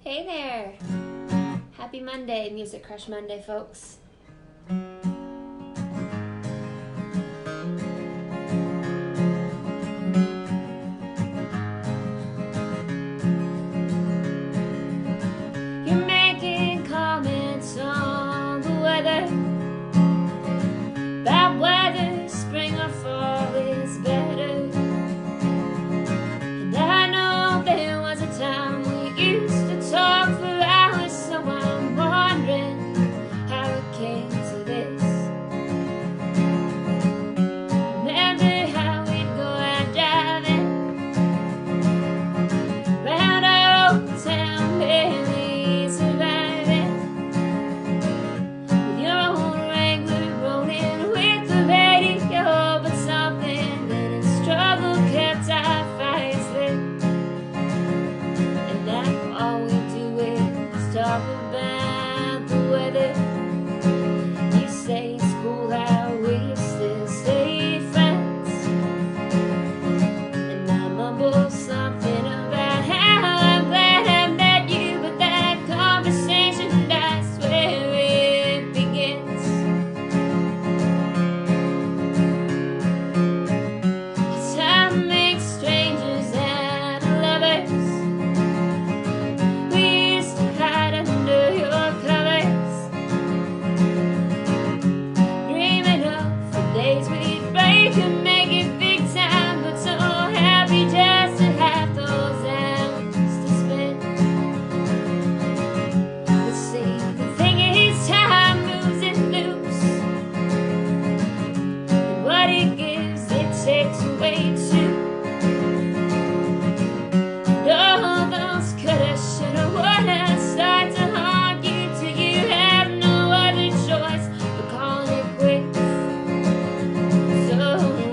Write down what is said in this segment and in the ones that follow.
Hey there! Happy Monday, Music Crush Monday, folks. You're making comments on the weather, bad weather, spring or fall is better. And I know there was a time we used to talk for hours, so I'm wondering how it came to this. Remember how we'd go out driving round our old town, barely surviving, with your old Wrangler rolling with the radio, but something in its struggle kept our fires lit. And now all we do is talk about the weather. You say school how we still stay friends, and I mumble something about how I'm glad I met you, but that conversation, that's where it begins. Time makes strangers and lovers. We used to hide under your covers, dreaming of the days we'd break and make it big time, but so happy just to have those hours to spend. But see, the thing is, time moves in loops, and what it gives, it takes away too. And all those coulda, shoulda, woulda start to haunt you till you have no other choice but calling it quits. So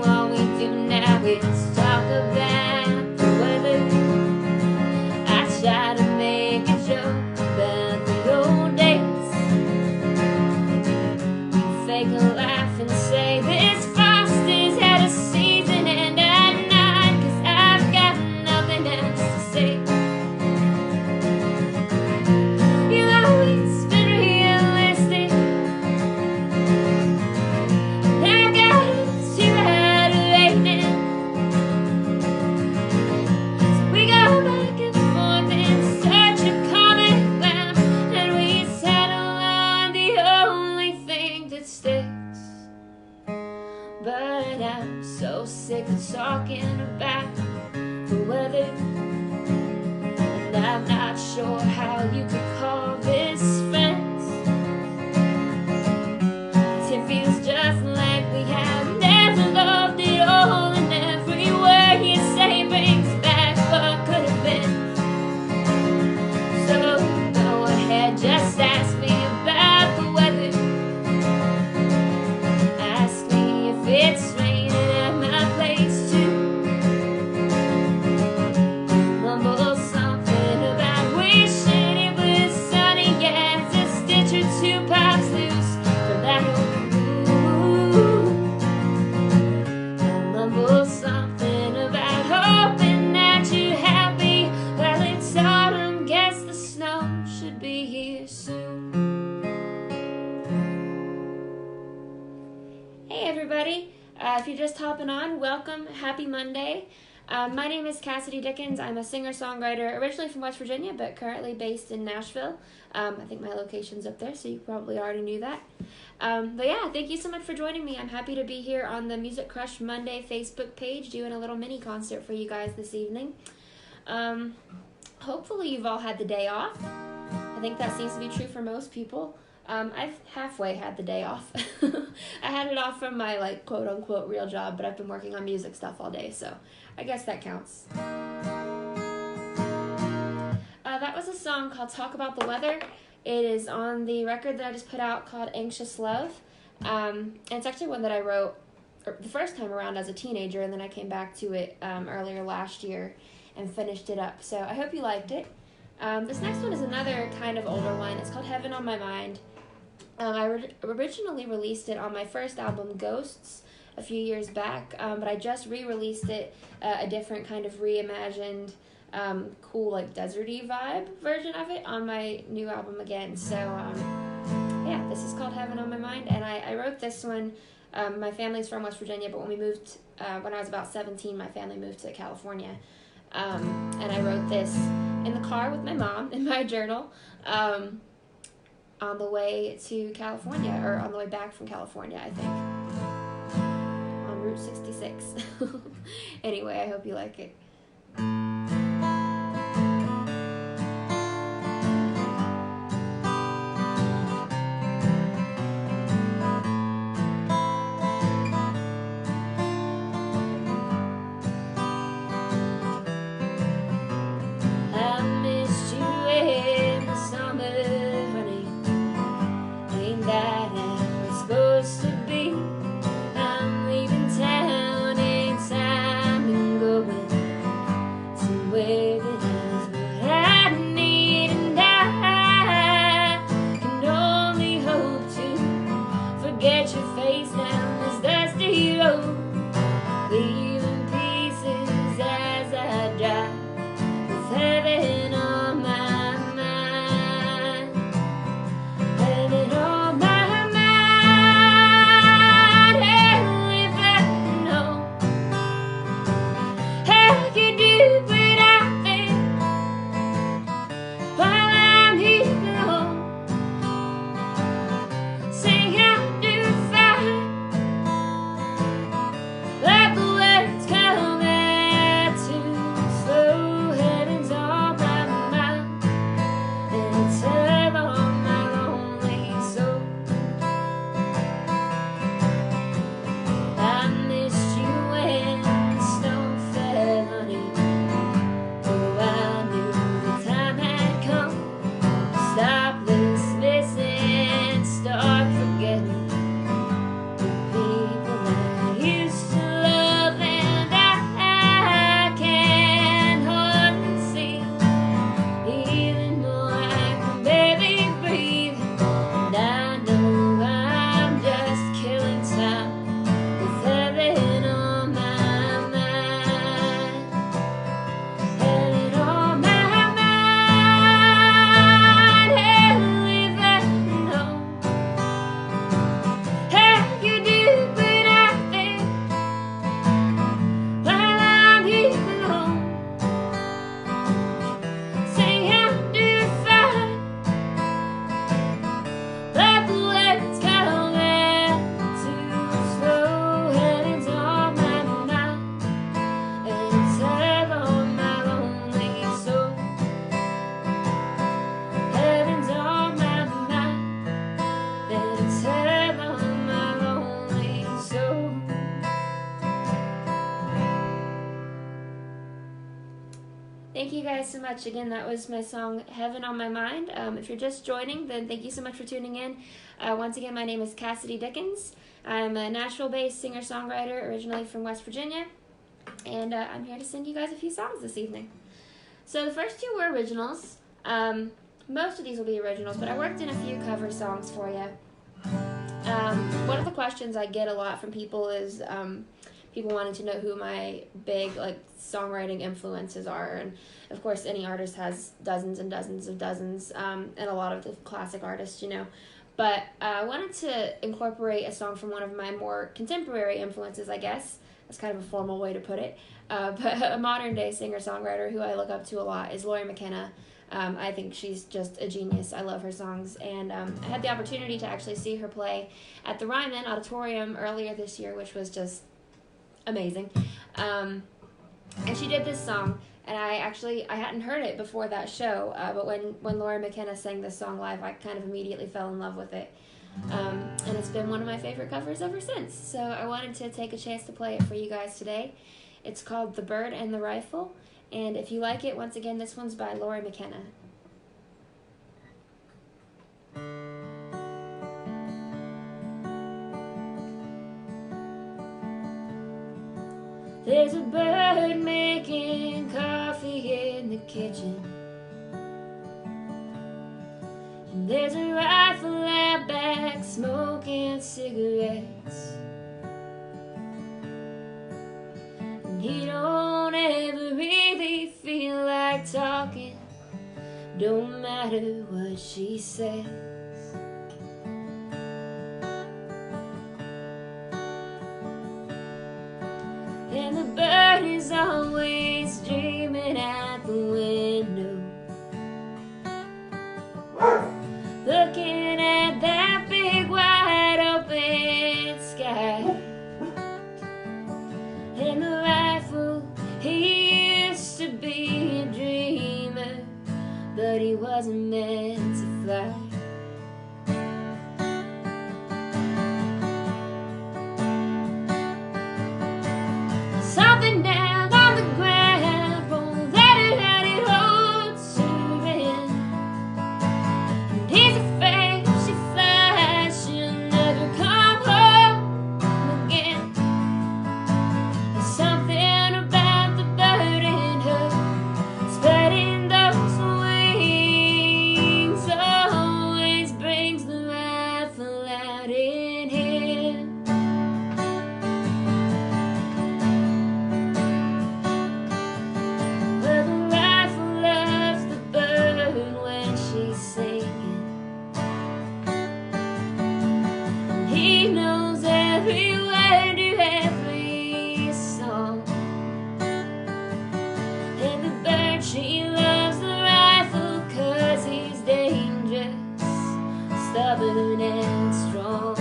all we do now is talk about the weather. I try to make a joke about the old days. You fake a laugh and say this frost has had a season, and I nod 'cause I've got nothing else to say. You've always been realistic, and I got us too aggravated. So we go back and forth in search of common ground, and we settle on the only thing that sticks. But I'm so sick of talking about the weather, and I'm not sure how you could call this friends. It feels just like we have never loved at all, and every word you say brings back what could have been. So go ahead, just ask me about the weather. Ask me if it's raining at my place too. Mumble something about wishing it was sunny, yeah, as a stitch or two pops loose from that old mood. I mumble something about hoping that you're happy. Well, it's autumn, guess the snow should be here soon. Hey everybody, if you're just hopping on, welcome, happy Monday. My name is Cassidy Dickens. I'm a singer-songwriter originally from West Virginia, but currently based in Nashville. I think my location's up there, so you probably already knew that. But yeah, thank you so much for joining me. I'm happy to be here on the Music Crush Monday Facebook page doing a little mini concert for you guys this evening. Hopefully you've all had the day off. I think that seems to be true for most people. I've halfway had the day off. I had it off from my quote-unquote real job, but I've been working on music stuff all day, so I guess that counts. That was a song called Talk About the Weather. It is on the record that I just put out called Anxious Love. And it's actually one that I wrote the first time around as a teenager, and then I came back to it earlier last year and finished it up. So I hope you liked it. This next one is another kind of older one. It's called Heaven on My Mind. I originally released it on my first album, Ghosts, a few years back, but I just re-released it a different kind of reimagined cool, like, deserty vibe version of it on my new album again. So, yeah, this is called Heaven on My Mind, and I wrote this one. My family's from West Virginia, but when we moved, when I was about 17, my family moved to California. And I wrote this in the car with my mom in my journal on the way to California, or on the way back from California, I think, on Route 66. Anyway, I hope you like it. Thank you guys so much. Again, that was my song, Heaven on My Mind. If you're just joining, then thank you so much for tuning in. Once again, my name is Cassidy Dickens. I'm a Nashville-based singer-songwriter, originally from West Virginia, and I'm here to sing you guys a few songs this evening. So the first two were originals. Most of these will be originals, but I worked in a few cover songs for you. One of the questions I get a lot from people is people wanting to know who my big songwriting influences are, and of course any artist has dozens and dozens of dozens, and a lot of the classic artists, but I wanted to incorporate a song from one of my more contemporary influences, I guess. That's kind of a formal way to put it, but a modern day singer-songwriter who I look up to a lot is Lori McKenna. I think she's just a genius. I love her songs, and I had the opportunity to actually see her play at the Ryman Auditorium earlier this year, which was just amazing. And she did this song, and I hadn't heard it before that show, but when Lori McKenna sang this song live, I kind of immediately fell in love with it. And it's been one of my favorite covers ever since, so I wanted to take a chance to play it for you guys today. It's called The Bird and the Rifle, and if you like it, once again, this one's by Lori McKenna. There's a bird making coffee in the kitchen, and there's a rifle out back smoking cigarettes, and he don't ever really feel like don't matter what she says. And the bird is always dreaming at the window, looking at that big wide open sky. And the rifle, he used to be a dreamer, but he wasn't meant to fly. Something down on the ground won't let her out, it holds her in. And he's afraid if she flies, she'll never come home again. There's something about the bird in her, spreading those wings, always brings the rifle out in him. Well, the rifle loves the bird when she's singing, and he knows every word to every song. And the bird, she loves the rifle 'cause he's dangerous, stubborn and strong.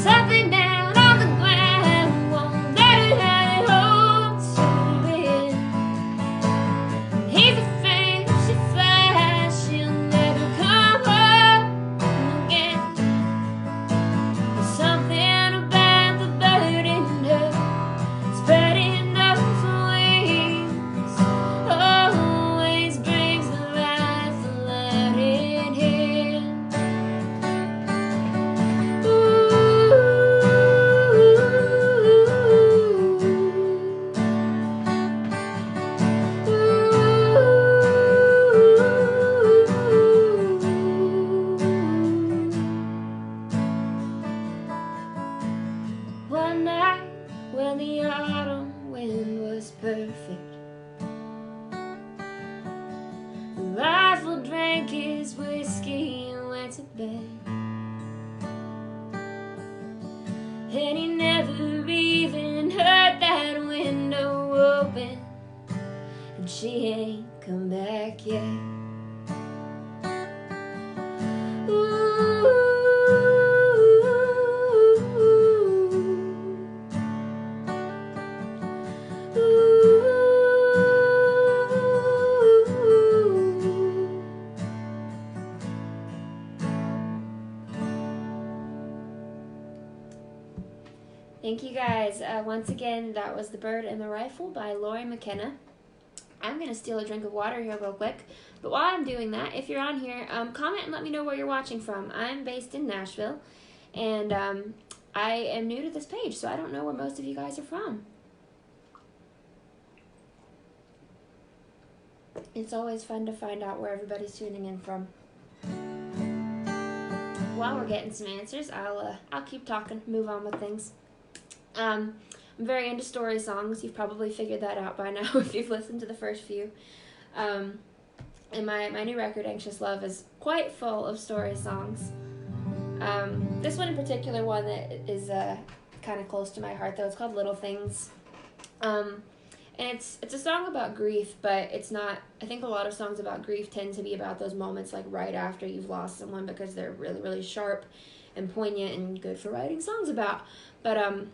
Something down on the ground won't let her out, it holds her in. And he's afraid if she flies, she'll never come home again. There's something about the bird in her, spreading those wings, always brings the rifle out in him. One night when the autumn wind was perfect, the rifle drank his whiskey and went to bed. And he never even heard that window open, and she ain't come back yet. Thank you guys. Once again, that was The Bird and the Rifle by Lori McKenna. I'm going to steal a drink of water here real quick. But while I'm doing that, if you're on here, comment and let me know where you're watching from. I'm based in Nashville, and I am new to this page, so I don't know where most of you guys are from. It's always fun to find out where everybody's tuning in from. While we're getting some answers, I'll keep talking, move on with things. I'm very into story songs. You've probably figured that out by now if you've listened to the first few. And my new record, Anxious Love, is quite full of story songs. This one in particular, one that is kind of close to my heart, though. It's called Little Things. And it's a song about grief, but it's not. I think a lot of songs about grief tend to be about those moments like right after you've lost someone, because they're really, really sharp and poignant and good for writing songs about. But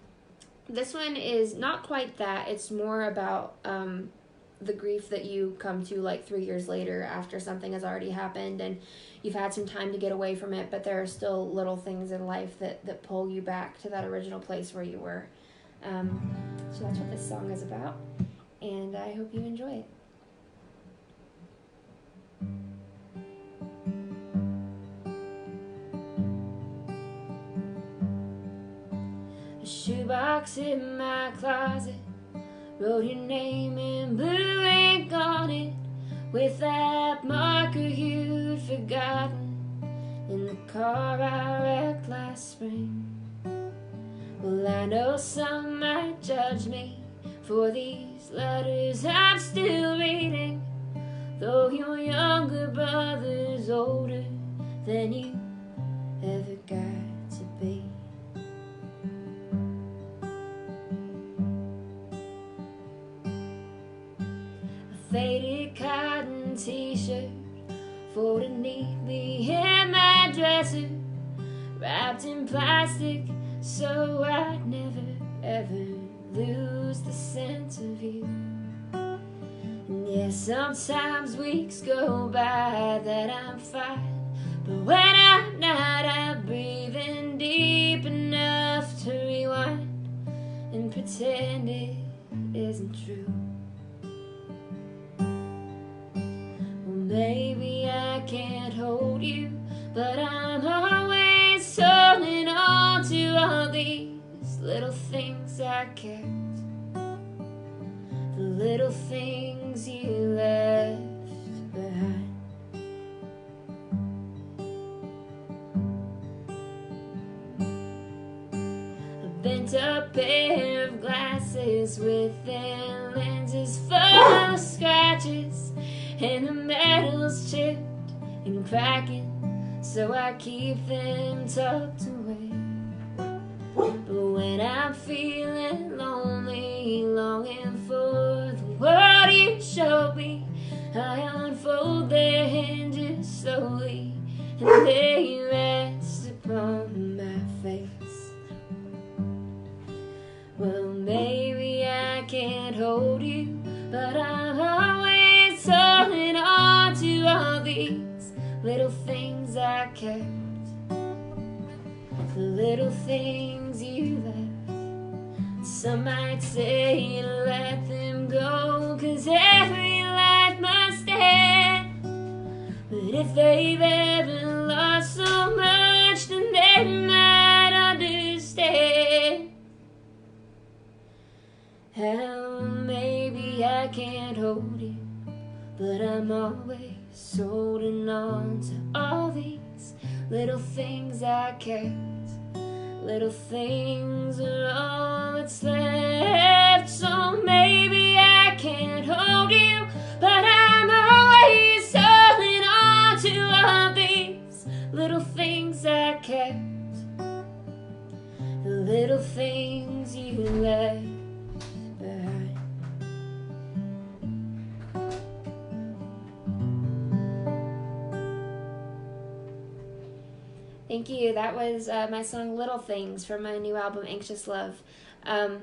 this one is not quite that. It's more about the grief that you come to like 3 years later after something has already happened and you've had some time to get away from it, but there are still little things in life that pull you back to that original place where you were. So that's what this song is about, and I hope you enjoy it. A shoebox in my closet, wrote your name in blue ink on it, with that marker you'd forgotten in the car I wrecked last spring. Well, I know some might judge me for these letters I'm still reading. faded cotton t-shirt folded neatly in my dresser, wrapped in plastic so I'd never ever lose the sense of you. And yeah, sometimes weeks go by that I'm fine, but when I'm not, I'm breathing deep enough to rewind and pretend it isn't true. Well, maybe I can't hold you, but I'm always holding on to all these little things I kept, the little things you left behind. A bent up pair of glasses with their lenses full of scratches, and the metal's chipped and cracking, so I keep them tucked away. But when I'm feeling lonely, longing for the world you showed me, I unfold their hinges slowly and they rest upon my face. Well, maybe I can't hold you, but I'm always holding on to all these little things I kept, the little things you left. Some might say to let them go, 'cause every life must end. But if they've ever lost so much, then they might understand how maybe I can't hold you, but I'm always holding on to all these little things I kept. Little things are all that's left. So maybe I can't hold you, but I'm always holding on to all these little things I kept, the little things you left behind. Thank you. That was my song Little Things from my new album Anxious Love. I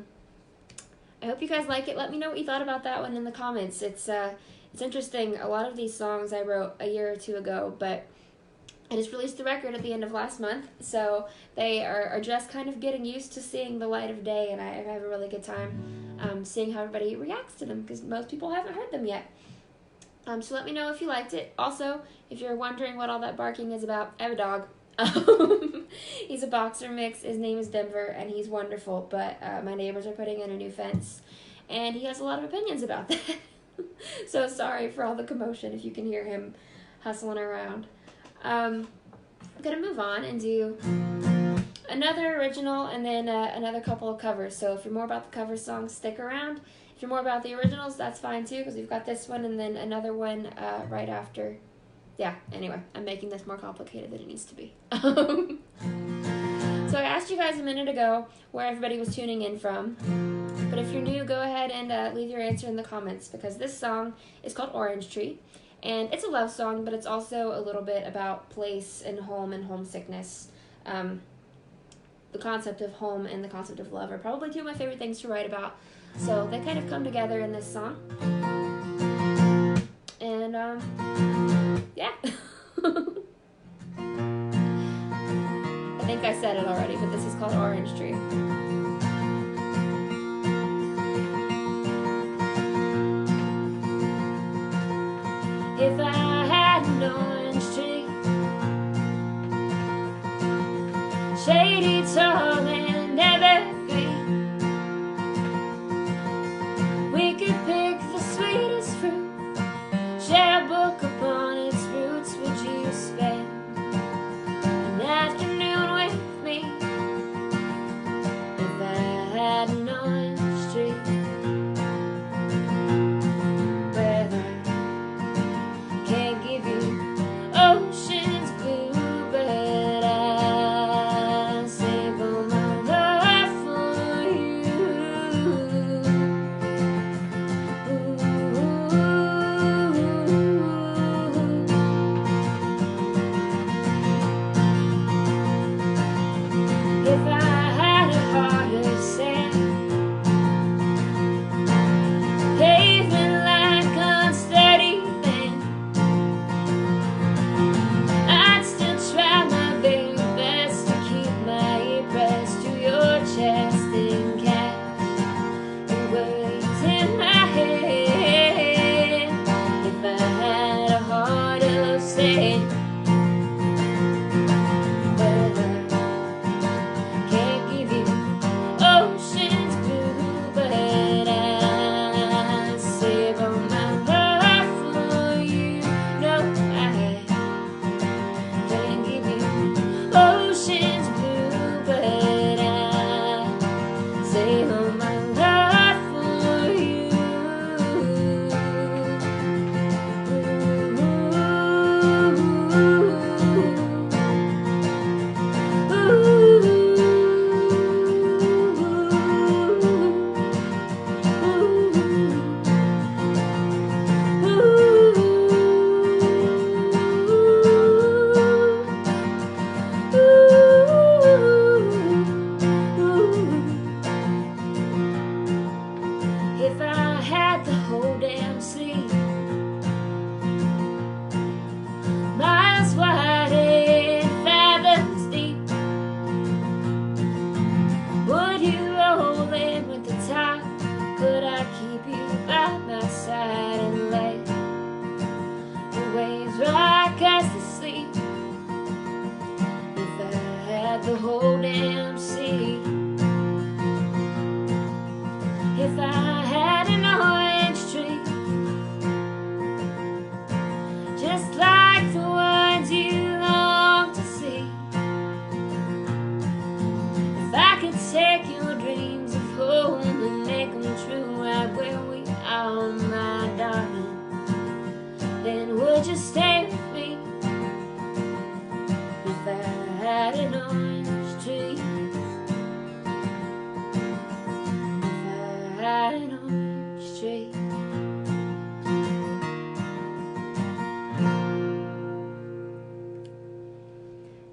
hope you guys like it. Let me know what you thought about that one in the comments. It's interesting. A lot of these songs I wrote a year or two ago, but I just released the record at the end of last month, so they are just kind of getting used to seeing the light of day, and I have a really good time seeing how everybody reacts to them, because most people haven't heard them yet. So let me know if you liked it. Also, if you're wondering what all that barking is about, I have a dog. He's a boxer mix. His name is Denver, and he's wonderful, but my neighbors are putting in a new fence, and he has a lot of opinions about that. So sorry for all the commotion if you can hear him hustling around. I'm gonna move on and do another original and then another couple of covers. So if you're more about the cover songs, stick around. If you're more about the originals, that's fine too, because we've got this one and then another one right after. Yeah, anyway, I'm making this more complicated than it needs to be. So I asked you guys a minute ago where everybody was tuning in from. But if you're new, go ahead and leave your answer in the comments, because this song is called Orange Tree. And it's a love song, but it's also a little bit about place and home and homesickness. The concept of home and the concept of love are probably two of my favorite things to write about. So they kind of come together in this song. And, yeah. I think I said it already, but this is called Orange Tree. If I had an orange tree, shady, tall, and evergreen, we could pick the sweet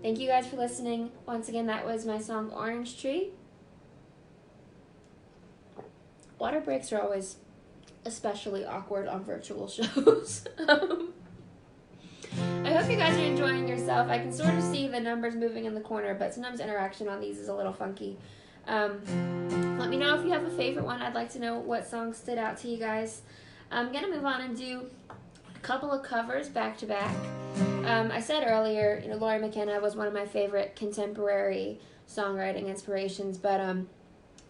thank you guys for listening. Once again, that was my song Orange Tree. Water breaks are always especially awkward on virtual shows. I hope you guys are enjoying yourself. I can sort of see the numbers moving in the corner, but sometimes interaction on these is a little funky. Let me know if you have a favorite one. I'd like to know what songs stood out to you guys. I'm going to move on and do a couple of covers back to back. I said earlier, Laurie McKenna was one of my favorite contemporary songwriting inspirations, but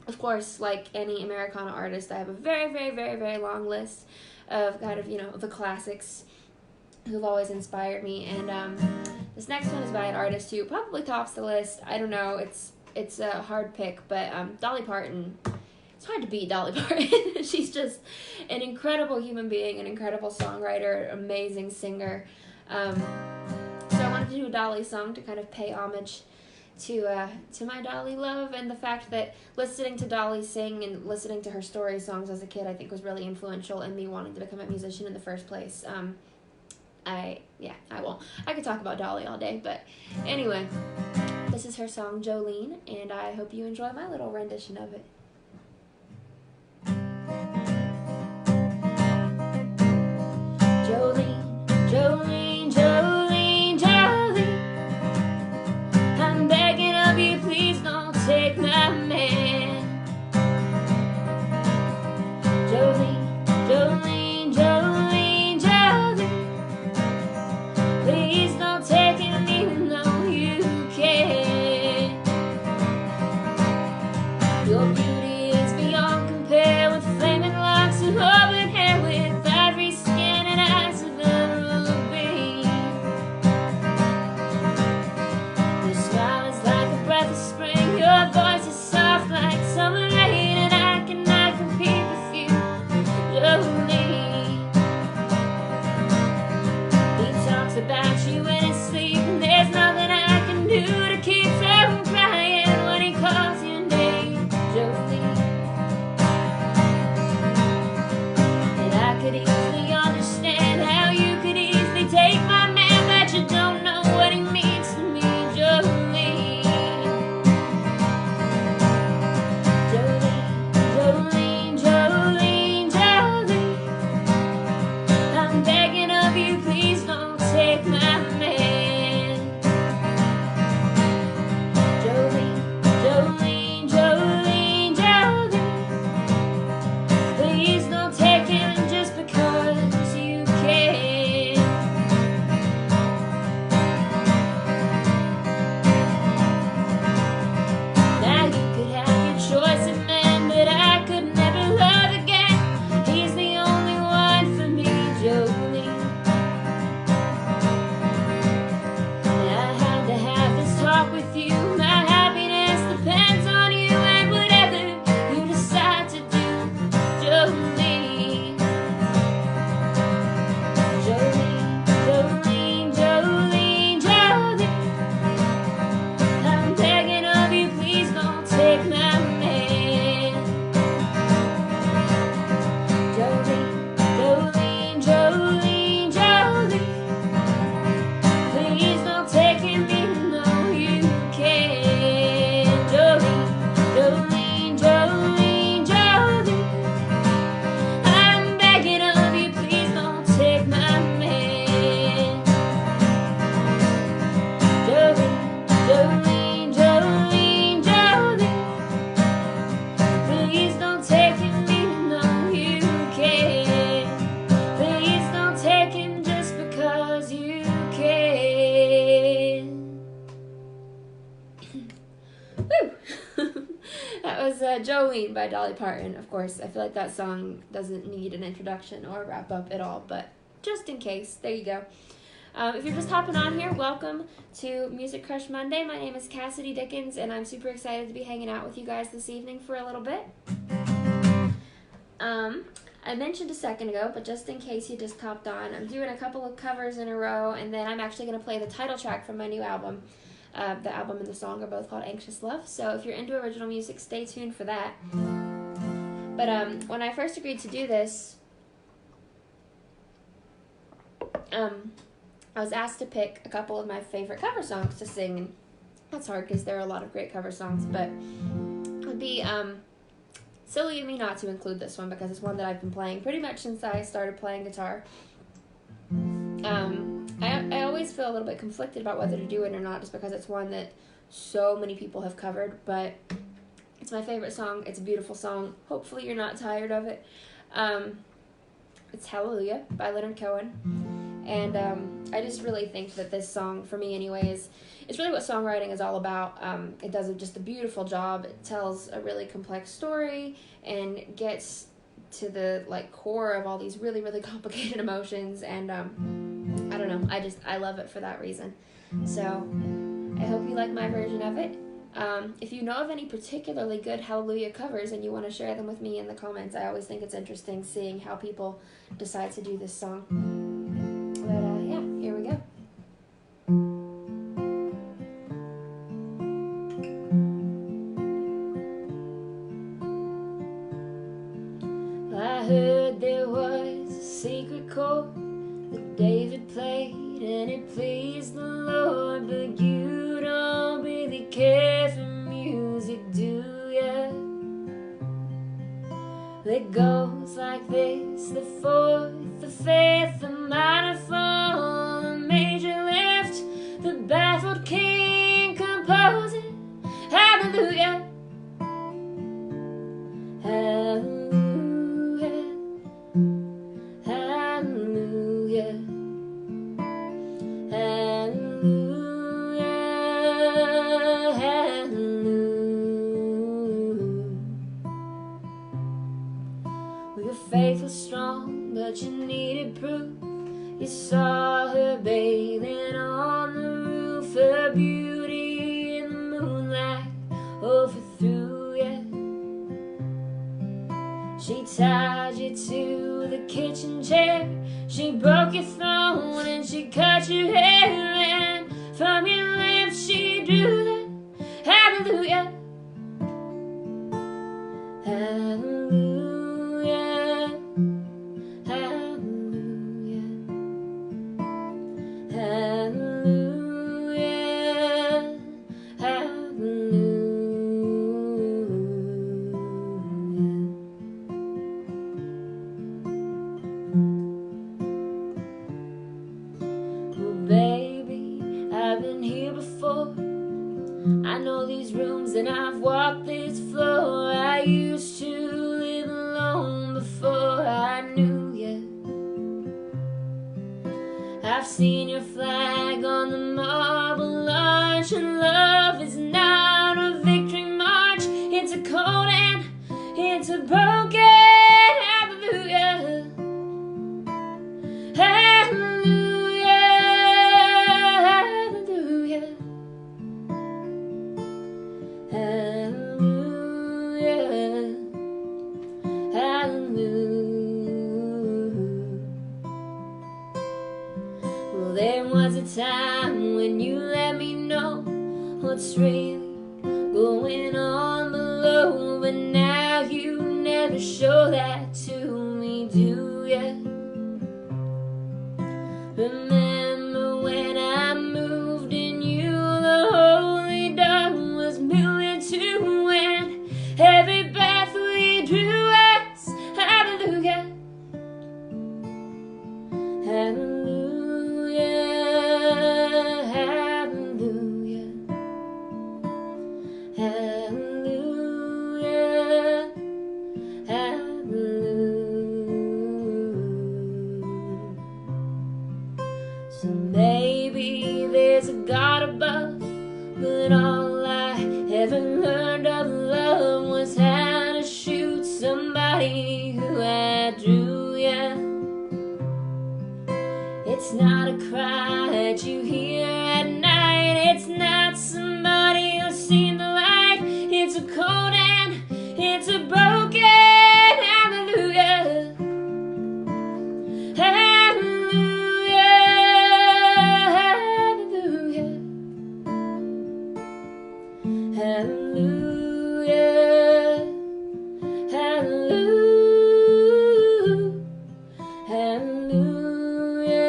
of course, like any Americana artist, I have a very, very, very, very long list of kind of, the classics who've always inspired me. And this next one is by an artist who probably tops the list. I don't know, it's a hard pick, but Dolly Parton. It's hard to beat Dolly Parton. She's just an incredible human being, an incredible songwriter, amazing singer. So I wanted to do a Dolly song to kind of pay homage to my Dolly love, and the fact that listening to Dolly sing and listening to her story songs as a kid, I think was really influential in me wanting to become a musician in the first place. I won't. I could talk about Dolly all day, but anyway, this is her song Jolene, and I hope you enjoy my little rendition of it. Jolene, Jolene, Jolene, Jolene, I'm begging of you, please don't take my man. Jolene, Jolene, Jolene, Jolene, please don't take him even though you can. Your beauty is beyond compare, with flaming locks of auburn hair, with ivory skin and eyes of emerald green. Your smile is like a breath of spring, your voice is soft like summer rain, and I cannot compete with you, Jolene. He talks about you in his sleep, and there's nothing I can do to keep from crying when he calls your name, Jolene. And I could easily understand how you could easily take my man, but you don't know what he means to me, Jolene. Jolene, Jolene, Jolene, Jolene, I'm begging of you, please don't take my man. Jolene, Jolene, Jolene, Jolene, please don't take him just because you can. Now you could have your choice of men, but I could never love again. He's the only one for me, Jolene. I had to have this talk with you. My happiness depends on you, and whatever you decide to do, Jolene. Jolene, Jolene, Jolene, Jolene, I'm begging of you, please don't take my man. Jolene, Jolene, Jolene, Jolene, please don't take him even though you can. Jolene, Jolene, Jolene, Jolene, I'm begging of you, please don't take my man. Jolene, Jolene, Jolene, Jolene, please don't take him even though you can. Please don't take him just because you can. Woo! That was Jolene by Dolly Parton. Of course, I feel like that song doesn't need an introduction or a wrap up at all, but just in case, there you go. If you're just hopping on here, welcome to Music Crush Monday. My name is Cassidy Dickens, and I'm super excited to be hanging out with you guys this evening for a little bit. I mentioned a second ago, but just in case you just hopped on, I'm doing a couple of covers in a row, and then I'm actually going to play the title track from my new album. The album and the song are both called Anxious Love, so if you're into original music, stay tuned for that. But when I first agreed to do this, I was asked to pick a couple of my favorite cover songs to sing, and that's hard because there are a lot of great cover songs, but it would be silly of me not to include this one because it's one that I've been playing pretty much since I started playing guitar. I always feel a little bit conflicted about whether to do it or not just because it's one that so many people have covered, but it's my favorite song. It's a beautiful song. Hopefully you're not tired of it. It's Hallelujah by Leonard Cohen. And I just really think that this song, for me anyway, is really what songwriting is all about. It does just a beautiful job. It tells a really complex story and gets to the core of all these really, really complicated emotions. And I don't know. I love it for that reason. So I hope you like my version of it. If you know of any particularly good Hallelujah covers and you want to share them with me in the comments, I always think it's interesting seeing how people decide to do this song. But yeah, here we go. I heard there was a secret chord that David played and it pleased the Lord, but you don't really care for music, do ya? It goes like this: the fourth, the fifth, the minor fall, the major lift, the baffled king composing hallelujah, hallelujah, hallelujah, hallelujah, hallelujah. Well, your faith was strong, but you needed proof. You saw her bathing on the roof, her beauty in the moonlight overthrew you. She tied you to the kitchen chair, she broke your throne and she cut your hair, and from your lips she drew the hallelujah, hallelujah, hallelujah, hallelujah, hallelujah. Well, baby, I've been here before. I know these rooms and I've walked this floor. I used to live alone before I knew you. I've seen your flag on the marble arch, and love is not a victory march. It's a cold and it's a broken hallelujah, hallelujah, hallelujah, hallelujah, hallelujah. Well, there was a time when you let me know what's really going on below, but now you never show that to me, do ya? Remember when I moved in you, the holy dove was moving too, and every breath we drew was hallelujah, hallelujah, hallelujah, hallelujah, hallelujah. So maybe there's a God above, but all I ever learned of love was how to shoot somebody who outdrew ya. It's not a cry that you hear at night, it's not somebody who's seen the light. It's a cold and it's a broken hallelujah, hallelujah, hallelujah, hallelujah, hallelujah, hallelujah,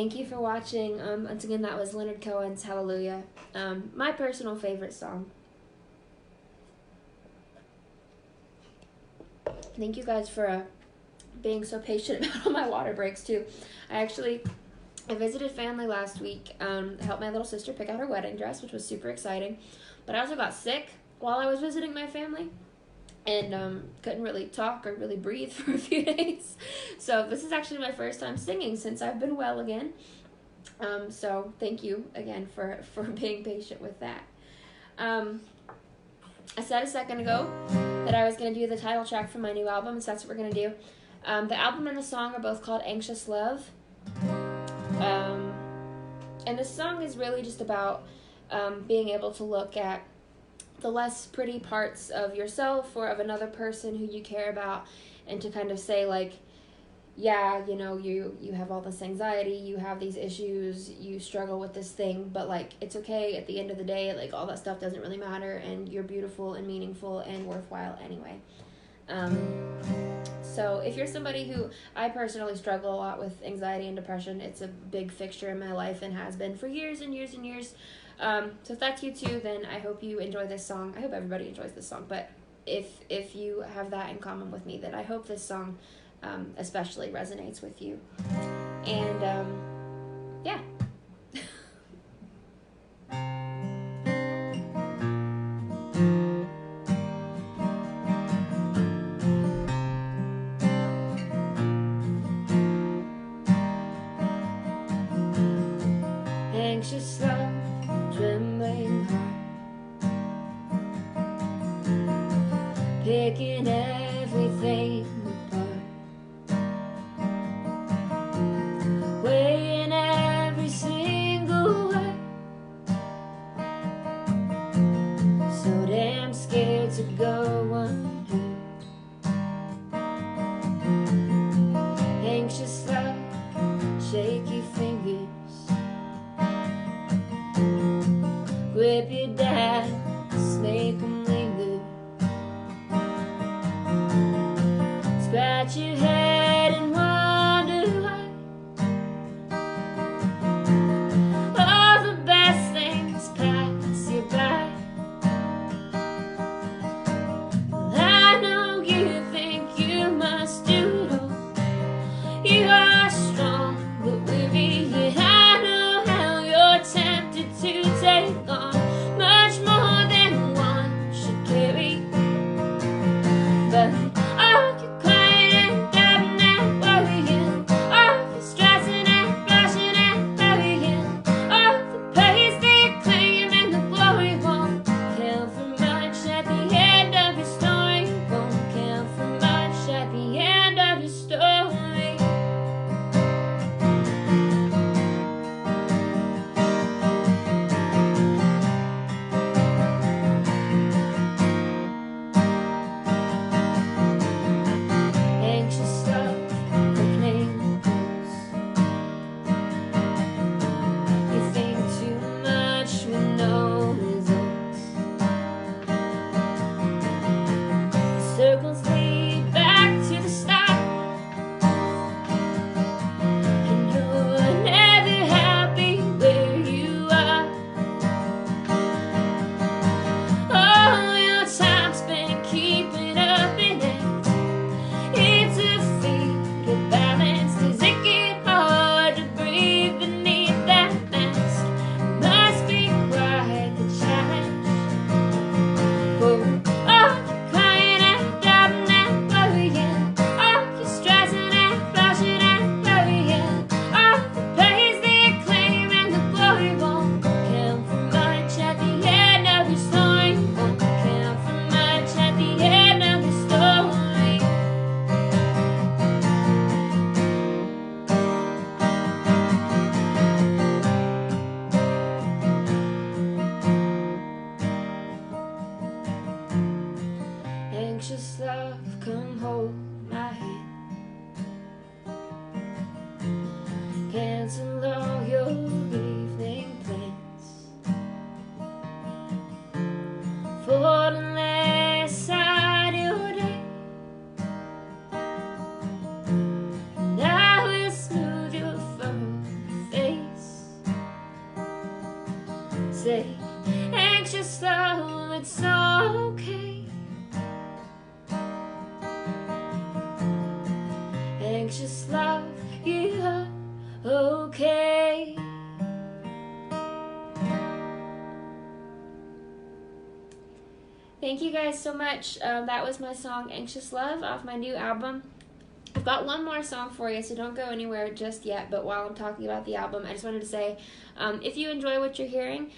thank you for watching. Once again, that was Leonard Cohen's Hallelujah, my personal favorite song. Thank you guys for being so patient about all my water breaks too. I visited family last week, helped my little sister pick out her wedding dress, which was super exciting. But I also got sick while I was visiting my family, and couldn't really talk or really breathe for a few days. So this is actually my first time singing since I've been well again. So thank you again for being patient with that. I said a second ago that I was going to do the title track from my new album, so that's what we're going to do. The album and the song are both called Anxious Love. And this song is really just about being able to look at the less pretty parts of yourself or of another person who you care about, and to kind of say, like, yeah, you know, you have all this anxiety, you have these issues, you struggle with this thing, but, like, it's okay. At the end of the day, like, all that stuff doesn't really matter, and you're beautiful and meaningful and worthwhile anyway. So if you're somebody who, I personally struggle a lot with anxiety and depression. It's a big fixture in my life and has been for years and years and years. So if that's you too, then I hope you enjoy this song. I hope everybody enjoys this song, but if you have that in common with me, then I hope this song especially resonates with you. And yeah. Anxious love, trembling heart, picking everything apart, weighing every single word, so damn scared to go unheard. Anxious love, shaky fingers, grip your dance, make them linger, scratch your head and wonder why all the best things pass you by. I know you think you must do it all, you are strong but weary, yet I know how you're tempted to take on much more than one should carry. But all you crying and doubting and worrying, all you stressing and rushing and hurrying, all the praise that you're claiming and the glory won't count for much at the end of your story. Won't count for much at the end of your story. Anxious love, quickening pulse. You think too much with no results. Circles lead back to the start, and you're never happy where you are. All your time spent keeping up in it, it's a feat of balance. Does it get hard to breathe beneath that mask? Must be quite the challenge. For all you crying and doubting and worrying, all you stressing and rushing and hurrying, all the praise that you claim and the glory won't count for much at the end of your story. Won't count for much at the end of your story. Anxious love, come hold my hand. Cancel all your evening plans for the last side of your day, and I will smooth your furrowed face. anxious love, you are okay. Thank you guys so much. That was my song Anxious Love off my new album. I've got one more song for you, so don't go anywhere just yet. But while I'm talking about the album, I just wanted to say, if you enjoy what you're hearing,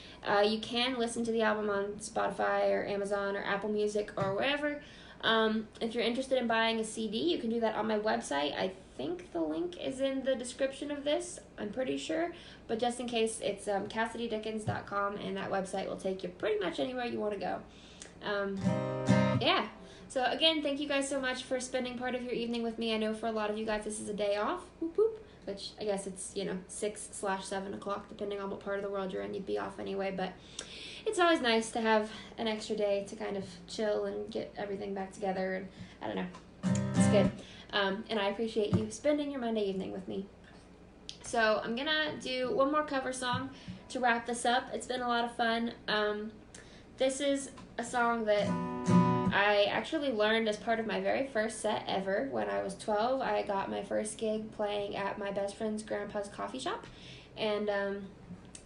you can listen to the album on Spotify or Amazon or Apple Music or wherever. If you're interested in buying a CD, you can do that on my website. I think the link is in the description of this. I'm pretty sure. But just in case, it's CassidyDickens.com, and that website will take you pretty much anywhere you want to go. Yeah. So again, thank you guys so much for spending part of your evening with me. I know for a lot of you guys this is a day off, whoop, whoop, which I guess it's 6/7 o'clock, depending on what part of the world you're in. You'd be off anyway, but it's always nice to have an extra day to kind of chill and get everything back together, and I don't know, it's good. And I appreciate you spending your Monday evening with me. So I'm gonna do one more cover song to wrap this up. It's been a lot of fun. This is a song that I actually learned as part of my very first set ever. When I was 12, I got my first gig playing at my best friend's grandpa's coffee shop, and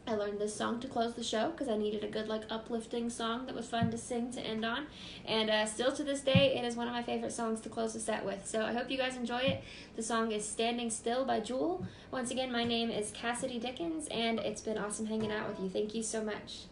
I learned this song to close the show because I needed a good, uplifting song that was fun to sing to end on, and still to this day, it is one of my favorite songs to close the set with. So I hope you guys enjoy it. The song is Standing Still by Jewel. Once again, my name is Cassidy Dickens, and it's been awesome hanging out with you. Thank you so much.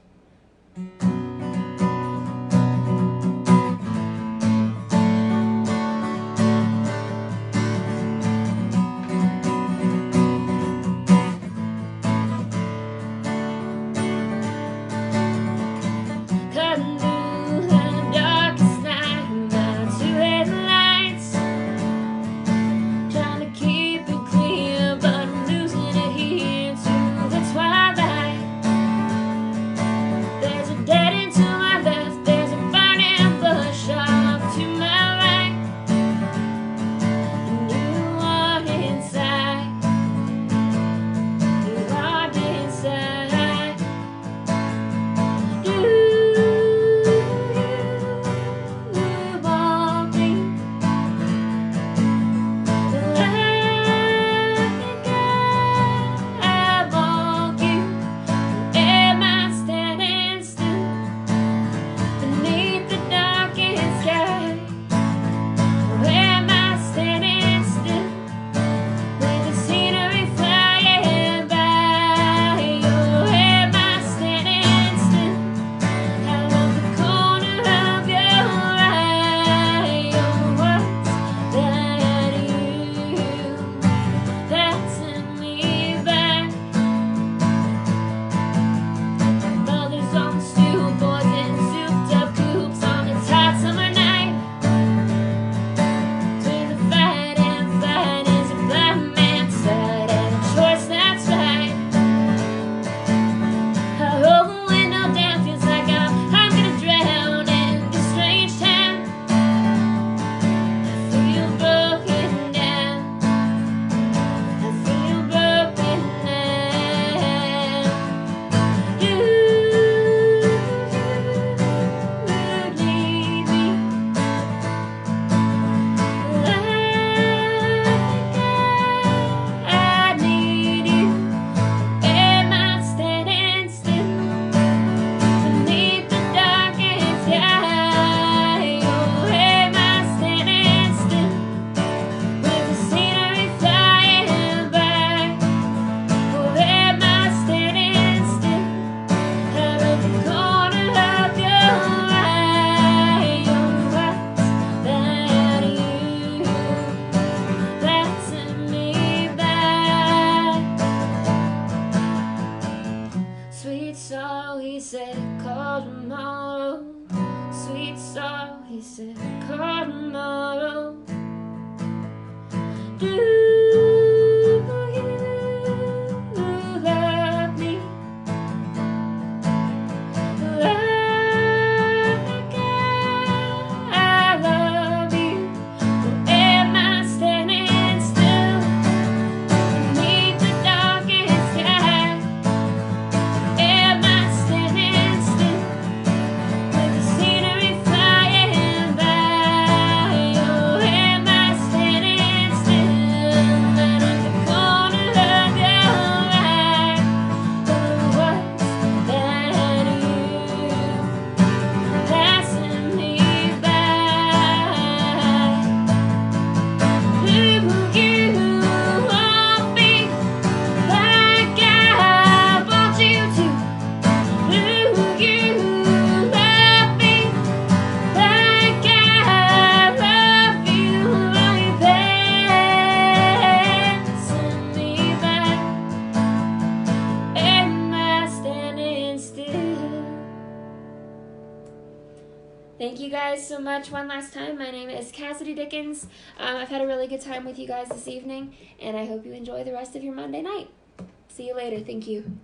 He said, call tomorrow. Do you love me like I love you? Or am I standing still beneath the darkest sky? Or am I standing still with the scenery flying by? guys so much. One last time, my name is Cassidy Dickens. I've had a really good time with you guys this evening, and I hope you enjoy the rest of your Monday night. See you later. Thank you.